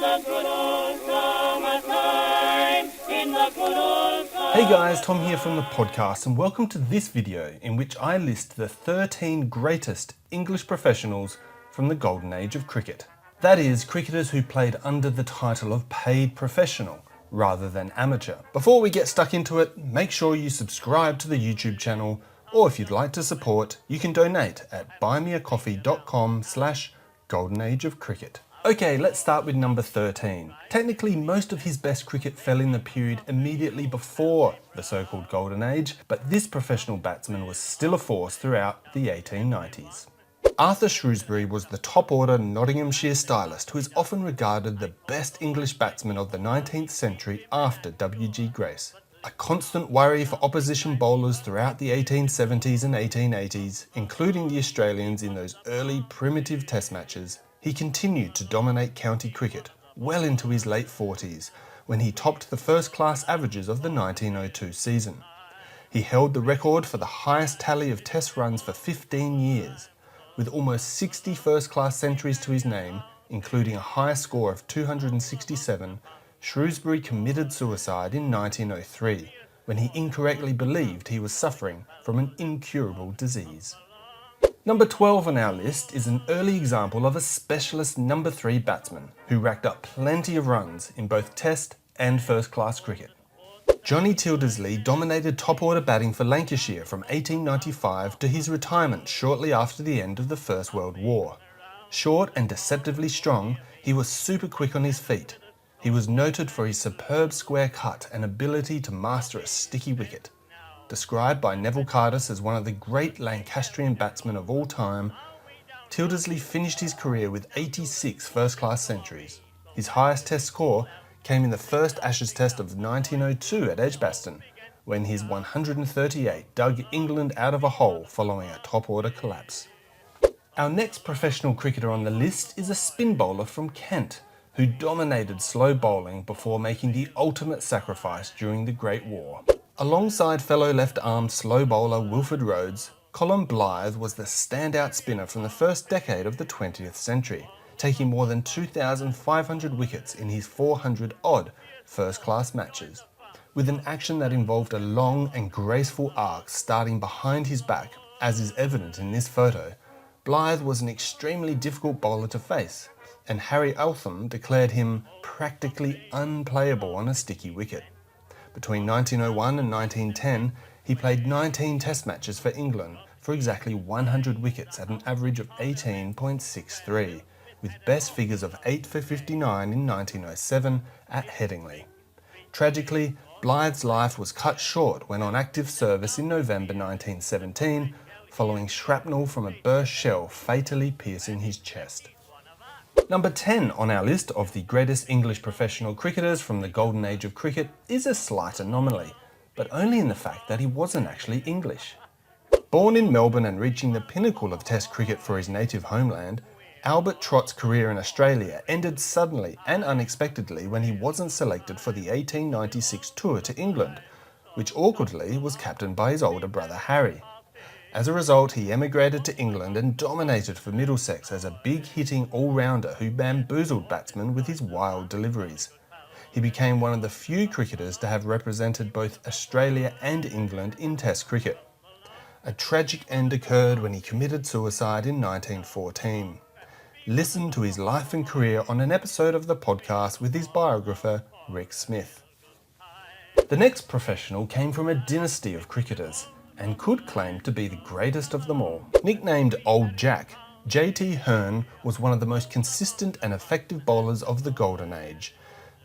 Hey guys, Tom here from the podcast, and welcome to this video in which I list the 13 greatest English professionals from the golden age of cricket. That is, cricketers who played under the title of paid professional rather than amateur. Before we get stuck into it, make sure you subscribe to the YouTube channel, or if you'd like to support, you can donate at buymeacoffee.com/goldenageofcricket. Okay, let's start with number 13. Technically, most of his best cricket fell in the period immediately before the so-called Golden Age, but this professional batsman was still a force throughout the 1890s. Arthur Shrewsbury was the top-order Nottinghamshire stylist who is often regarded the best English batsman of the 19th century after W.G. Grace. A constant worry for opposition bowlers throughout the 1870s and 1880s, including the Australians in those early primitive test matches, he continued to dominate county cricket well into his late 40s, when he topped the first-class averages of the 1902 season. He held the record for the highest tally of test runs for 15 years, with almost 60 first-class centuries to his name, including a high score of 267. Shrewsbury committed suicide in 1903, when he incorrectly believed he was suffering from an incurable disease. Number 12 on our list is an early example of a specialist number 3 batsman who racked up plenty of runs in both Test and first-class cricket. Johnny Tyldesley dominated top-order batting for Lancashire from 1895 to his retirement shortly after the end of the First World War. Short and deceptively strong, he was super quick on his feet. He was noted for his superb square cut and ability to master a sticky wicket. Described by Neville Cardus as one of the great Lancastrian batsmen of all time, Tyldesley finished his career with 86 first-class centuries. His highest test score came in the first Ashes Test of 1902 at Edgbaston, when his 138 dug England out of a hole following a top-order collapse. Our next professional cricketer on the list is a spin bowler from Kent, who dominated slow bowling before making the ultimate sacrifice during the Great War. Alongside fellow left-arm slow bowler Wilfred Rhodes, Colin Blythe was the standout spinner from the first decade of the 20th century, taking more than 2,500 wickets in his 400-odd first-class matches. With an action that involved a long and graceful arc starting behind his back, as is evident in this photo, Blythe was an extremely difficult bowler to face, and Harry Eltham declared him practically unplayable on a sticky wicket. Between 1901 and 1910, he played 19 test matches for England for exactly 100 wickets at an average of 18.63, with best figures of 8 for 59 in 1907 at Headingley. Tragically, Blythe's life was cut short when on active service in November 1917, following shrapnel from a burst shell fatally piercing his chest. Number 10 on our list of the greatest English professional cricketers from the golden age of cricket is a slight anomaly, but only in the fact that he wasn't actually English. Born in Melbourne and reaching the pinnacle of Test cricket for his native homeland, Albert Trott's career in Australia ended suddenly and unexpectedly when he wasn't selected for the 1896 tour to England, which awkwardly was captained by his older brother Harry. As a result, he emigrated to England and dominated for Middlesex as a big-hitting all-rounder who bamboozled batsmen with his wild deliveries. He became one of the few cricketers to have represented both Australia and England in Test cricket. A tragic end occurred when he committed suicide in 1914. Listen to his life and career on an episode of the podcast with his biographer, Rick Smith. The next professional came from a dynasty of cricketers, and could claim to be the greatest of them all. Nicknamed Old Jack, J.T. Hearne was one of the most consistent and effective bowlers of the Golden Age.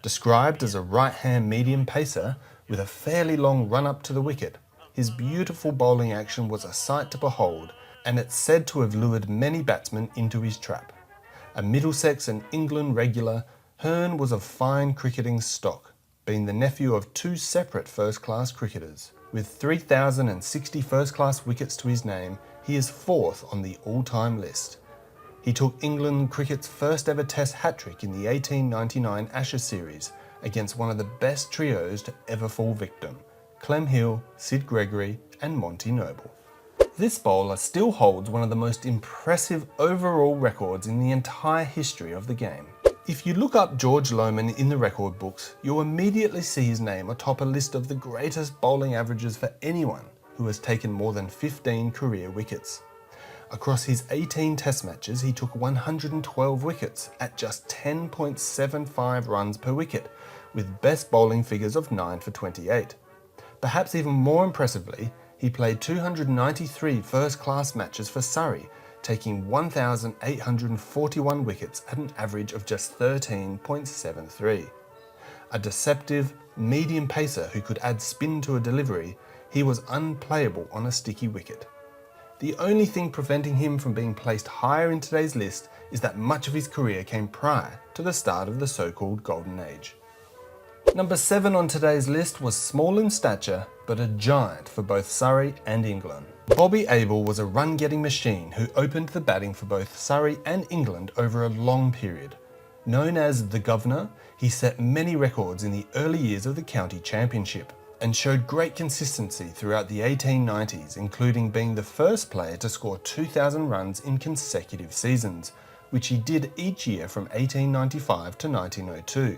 Described as a right-hand medium pacer with a fairly long run-up to the wicket, his beautiful bowling action was a sight to behold, and it's said to have lured many batsmen into his trap. A Middlesex and England regular, Hearne was of fine cricketing stock, being the nephew of two separate first-class cricketers. With 3,060 first-class wickets to his name, he is fourth on the all-time list. He took England cricket's first ever Test hat-trick in the 1899 Ashes series against one of the best trios to ever fall victim, Clem Hill, Sid Gregory and Monty Noble. This bowler still holds one of the most impressive overall records in the entire history of the game. If you look up George Lohmann in the record books, you'll immediately see his name atop a list of the greatest bowling averages for anyone who has taken more than 15 career wickets. Across his 18 test matches, he took 112 wickets at just 10.75 runs per wicket, with best bowling figures of 9 for 28. Perhaps even more impressively, he played 293 first-class matches for Surrey, taking 1,841 wickets at an average of just 13.73. A deceptive, medium pacer who could add spin to a delivery, he was unplayable on a sticky wicket. The only thing preventing him from being placed higher in today's list is that much of his career came prior to the start of the so-called Golden Age. Number 7 on today's list was small in stature, but a giant for both Surrey and England. Bobby Abel was a run-getting machine who opened the batting for both Surrey and England over a long period. Known as the Governor, he set many records in the early years of the county championship and showed great consistency throughout the 1890s, including being the first player to score 2,000 runs in consecutive seasons, which he did each year from 1895 to 1902.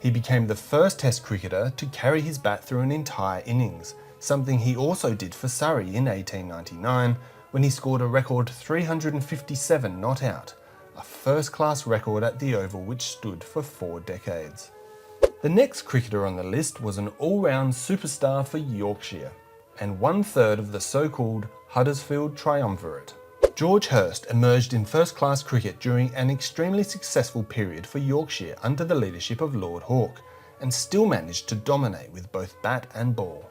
He became the first Test cricketer to carry his bat through an entire innings, something he also did for Surrey in 1899 when he scored a record 357 not out, a first-class record at the Oval which stood for 4 decades. The next cricketer on the list was an all-round superstar for Yorkshire and 1/3 of the so-called Huddersfield Triumvirate. George Hirst emerged in first-class cricket during an extremely successful period for Yorkshire under the leadership of Lord Hawke, and still managed to dominate with both bat and ball.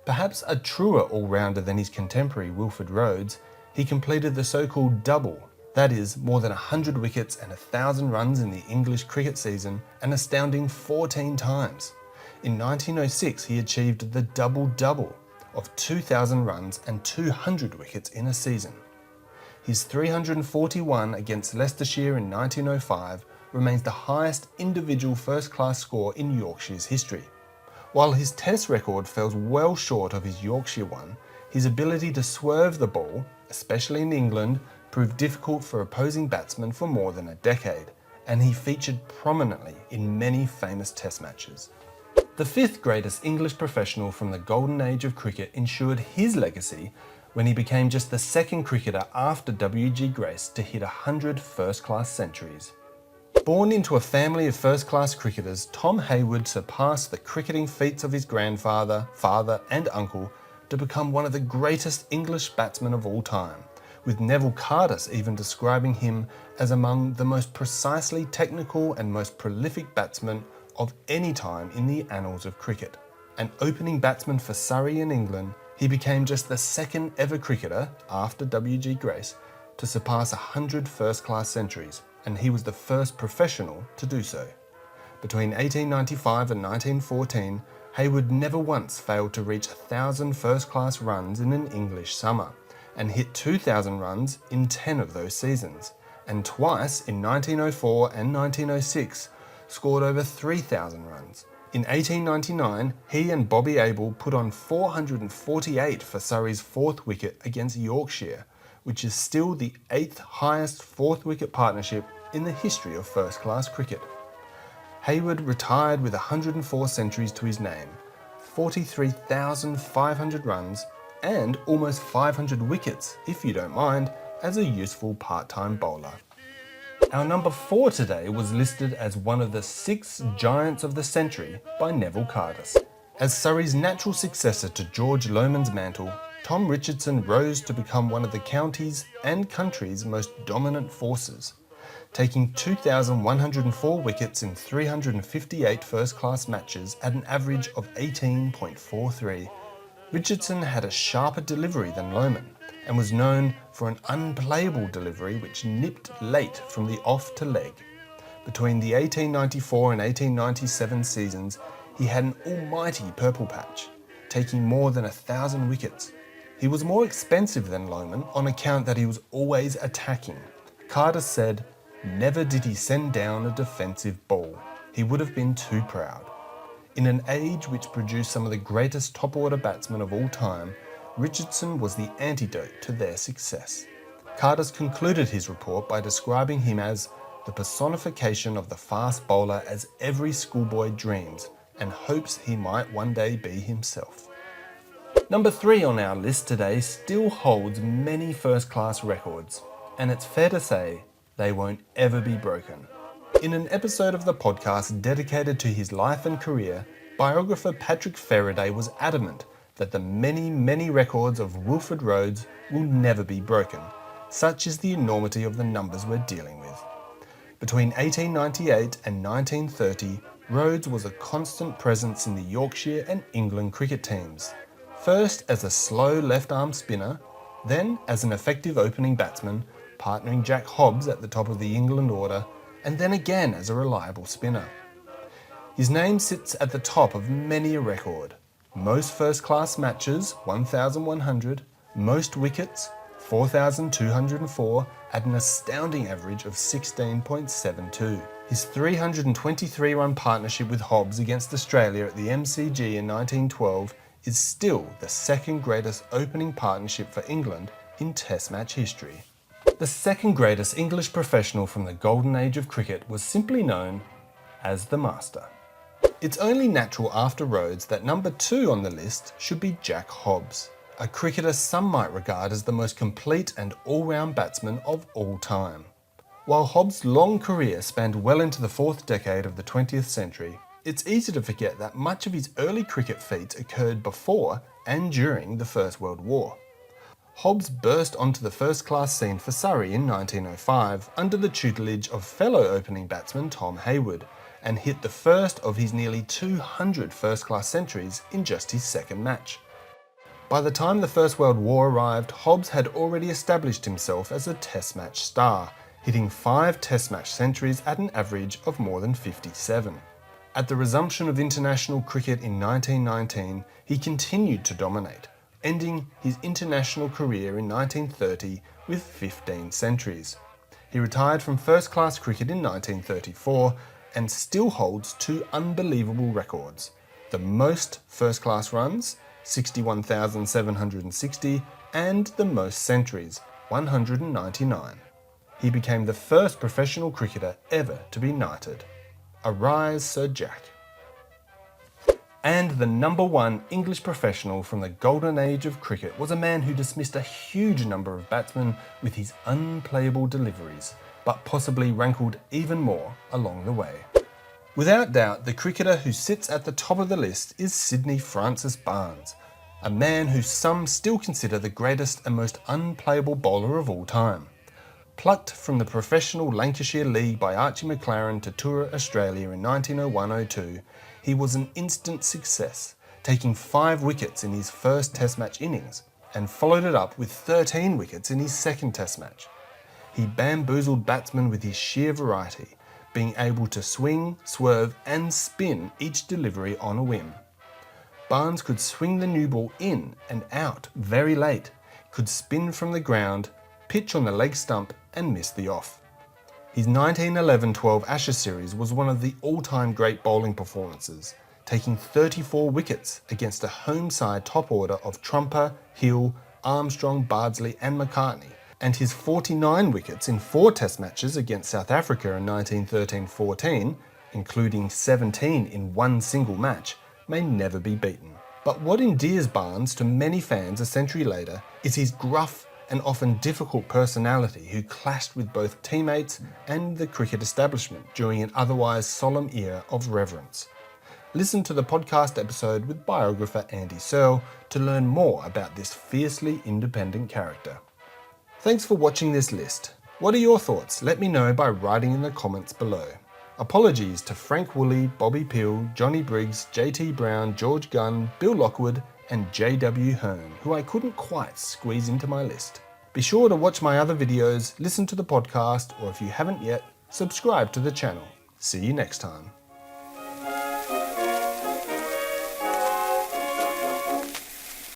Perhaps a truer all-rounder than his contemporary Wilfred Rhodes, he completed the so-called double, that is, more than 100 wickets and 1,000 runs in the English cricket season, an astounding 14 times. In 1906, he achieved the double-double of 2,000 runs and 200 wickets in a season. His 341 against Leicestershire in 1905 remains the highest individual first-class score in Yorkshire's history. While his Test record fell well short of his Yorkshire one, his ability to swerve the ball, especially in England, proved difficult for opposing batsmen for more than a decade, and he featured prominently in many famous Test matches. The 5th greatest English professional from the Golden Age of cricket ensured his legacy when he became just the 2nd cricketer after W.G. Grace to hit 100 first-class centuries. Born into a family of first-class cricketers, Tom Hayward surpassed the cricketing feats of his grandfather, father and uncle to become one of the greatest English batsmen of all time, with Neville Cardus even describing him as among the most precisely technical and most prolific batsmen of any time in the annals of cricket. An opening batsman for Surrey in England, he became just the 2nd ever cricketer, after W.G. Grace, to surpass 100 first-class centuries, and he was the first professional to do so. Between 1895 and 1914, Hayward never once failed to reach 1,000 first-class runs in an English summer, and hit 2,000 runs in 10 of those seasons, and twice in 1904 and 1906 scored over 3,000 runs. In 1899, he and Bobby Abel put on 448 for Surrey's 4th wicket against Yorkshire, which is still the 8th highest 4th wicket partnership in the history of first-class cricket. Hayward retired with 104 centuries to his name, 43,500 runs, and almost 500 wickets, if you don't mind, as a useful part-time bowler. Our number 4 today was listed as one of the 6 giants of the century by Neville Cardus. As Surrey's natural successor to George Lohmann's mantle, Tom Richardson rose to become one of the county's and country's most dominant forces. Taking 2,104 wickets in 358 first-class matches at an average of 18.43, Richardson had a sharper delivery than Lohmann, and was known for an unplayable delivery which nipped late from the off to leg. Between the 1894 and 1897 seasons, he had an almighty purple patch, taking more than 1,000 wickets. He was more expensive than Lohmann on account that he was always attacking. Cardus said, "Never did he send down a defensive ball. He would have been too proud." In an age which produced some of the greatest top-order batsmen of all time, Richardson was the antidote to their success. Cardus concluded his report by describing him as the personification of the fast bowler as every schoolboy dreams and hopes he might one day be himself. Number 3 on our list today still holds many first-class records, and it's fair to say they won't ever be broken. In an episode of the podcast dedicated to his life and career, biographer Patrick Faraday was adamant that the many records of Wilfred Rhodes will never be broken. Such is the enormity of the numbers we're dealing with. Between 1898 and 1930, Rhodes was a constant presence in the Yorkshire and England cricket teams. First as a slow left-arm spinner, then as an effective opening batsman, partnering Jack Hobbs at the top of the England order, and then again as a reliable spinner. His name sits at the top of many a record. Most first-class matches, 1,100, most wickets, 4,204, at an astounding average of 16.72. His 323-run partnership with Hobbs against Australia at the MCG in 1912 is still the second greatest opening partnership for England in Test match history. The second greatest English professional from the golden age of cricket was simply known as the Master. It's only natural after Rhodes that number 2 on the list should be Jack Hobbs, a cricketer some might regard as the most complete and all-round batsman of all time. While Hobbs' long career spanned well into the 4th decade of the 20th century, it's easy to forget that much of his early cricket feats occurred before and during the First World War. Hobbs burst onto the first-class scene for Surrey in 1905 under the tutelage of fellow opening batsman Tom Hayward, and hit the first of his nearly 200 first-class centuries in just his second match. By the time the First World War arrived, Hobbs had already established himself as a Test match star, hitting 5 Test match centuries at an average of more than 57. At the resumption of international cricket in 1919, he continued to dominate, ending his international career in 1930 with 15 centuries. He retired from first-class cricket in 1934 and still holds 2 unbelievable records: the most first-class runs, 61,760, and the most centuries, 199. He became the first professional cricketer ever to be knighted. Arise, Sir Jack. And the number 1 English professional from the golden age of cricket was a man who dismissed a huge number of batsmen with his unplayable deliveries, but possibly rankled even more along the way. Without doubt, the cricketer who sits at the top of the list is Sydney Francis Barnes, a man who some still consider the greatest and most unplayable bowler of all time. Plucked from the professional Lancashire League by Archie McLaren to tour Australia in 1901-02, he was an instant success, taking 5 wickets in his first Test match innings, and followed it up with 13 wickets in his second Test match. He bamboozled batsmen with his sheer variety, being able to swing, swerve and spin each delivery on a whim. Barnes could swing the new ball in and out very late, could spin from the ground, pitch on the leg stump and miss the off. His 1911-12 Ashes series was one of the all-time great bowling performances, taking 34 wickets against a home side top order of Trumper, Hill, Armstrong, Bardsley and McCartney, and his 49 wickets in 4 Test matches against South Africa in 1913-14, including 17 in one single match, may never be beaten. But what endears Barnes to many fans a century later is his gruff and often difficult personality who clashed with both teammates and the cricket establishment during an otherwise solemn era of reverence. Listen to the podcast episode with biographer Andy Searle to learn more about this fiercely independent character. Thanks for watching this list. What are your thoughts? Let me know by writing in the comments below. Apologies to Frank Woolley, Bobby Peel, Johnny Briggs, JT Brown, George Gunn, Bill Lockwood and JW Hearne, who I couldn't quite squeeze into my list. Be sure to watch my other videos, listen to the podcast, or if you haven't yet, subscribe to the channel. See you next time.